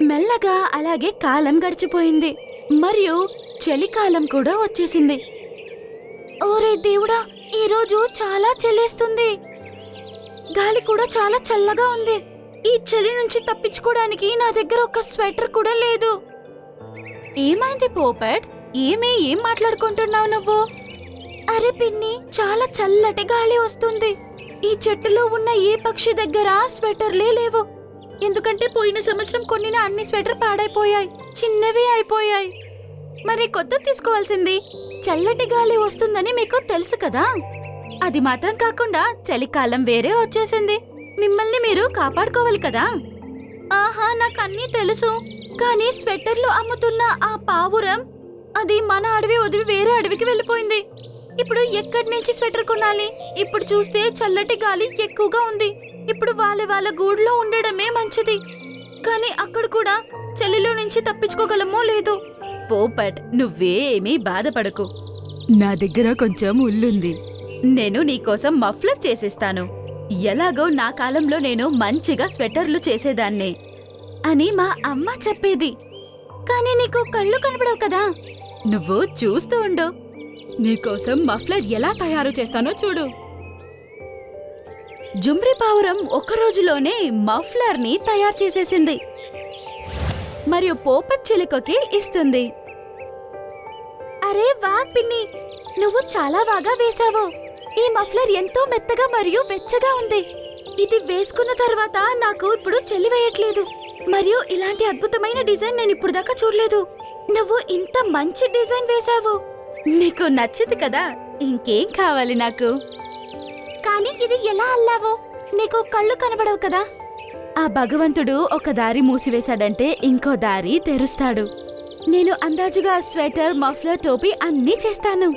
మెల్లగా అలాగే కాలం గడిచిపోయింది మరియు చలికాలం కూడా వచ్చేసింది. ఓరే దేవుడా, ఈరోజు చాలా చలేస్తుంది. గాలి కూడా చాలా చల్లగా ఉంది. ఈ చలి నుంచి తప్పించుకోవడానికి నా దగ్గర ఒక స్వెటర్ కూడా లేదు. ఏమైంది పోపట్? ఏం మాట్లాడుకుంటున్నావు నువ్వు? అరే పిన్ని, చాలా చల్లటి గాలి వస్తుంది. ఈ చెట్టులో ఉన్న ఏ పక్షి దగ్గర స్వెటర్లే లేవు. ఎందుకంటే పోయిన సంవత్సరం కొన్నిన అన్ని స్వెటర్ పాడైపోయాయి, చిన్నవి అయిపోయాయి. మరి కొత్త తీసుకోవాల్సింది. చల్లటి గాలి వస్తుందని మీకు తెలుసు కదా. అది మాత్రం కాకుండా చలికాలం వేరే వచ్చేసింది. మిమ్మల్ని మీరు కాపాడుకోవాలి కదా. ఆహా, నాకన్నీ తెలుసు. కానీ స్వెటర్లు అమ్ముతున్న ఆ పావురం అది మన అడవి వదిలి వేరే అడవికి వెళ్ళిపోయింది. ఇప్పుడు ఎక్కడి నుంచి స్వెటర్ కొనాలి? ఇప్పుడు చూస్తే చల్లటి గాలి ఎక్కువగా ఉంది. ఇప్పుడు వాళ్ళ గూడులో ఉండడమే మంచిది. కానీ అక్కడ కూడా చలిలో నుంచి తప్పించుకోగలమో లేదు. పోపట్, నువ్వేమీ బాధపడకు. నా దగ్గర కొంచెం ఉల్లుంది. నేను నీకోసం మఫ్లర్ చేసేస్తాను. ఎలాగో నా కాలంలో నేను మంచిగా స్వెటర్లు చేసేదాన్నే అని మా అమ్మ చెప్పేది. కానీ నీకు కళ్ళు కనబడవు కదా. నువ్వు చూస్తూ ఉండు, నీకోసం మఫ్లర్ ఎలా తయారు చేస్తానో చూడు. జుమ్రి పావురం ఒక్క రోజులోనే మఫ్లర్ ని తయారు చేసేసింది మరియు పోపట్ చిలుకకి ఇస్తుంది. అరే వా పిన్ని, నువ్వు చాలా బాగా వేశావు. ఈ మఫ్లర్ ఎంతో మెత్తగా మరియు వెచ్చగా ఉంది. ఇది వేసుకున్న తర్వాత నాకు ఇప్పుడు చలి వేయట్లేదు. మరియు ఇలాంటి అద్భుతమైన డిజైన్ నేను ఇప్పుడు దాకా చూడలేదు. నువ్వు ఇంత మంచి డిజైన్ వేశావు. నీకు నచ్చింది కదా, ఇంకేం కావాలి నాకు? కానీ ఇది ఎలా అల్లావో? నీకు కళ్ళు కనబడవు కదా. ఆ భగవంతుడు ఒక దారి మూసివేశాడంటే ఇంకో దారి తెరుస్తాడు. నేను అందాజుగా స్వెటర్, మఫ్లర్, టోపీ అన్నీ చేస్తాను.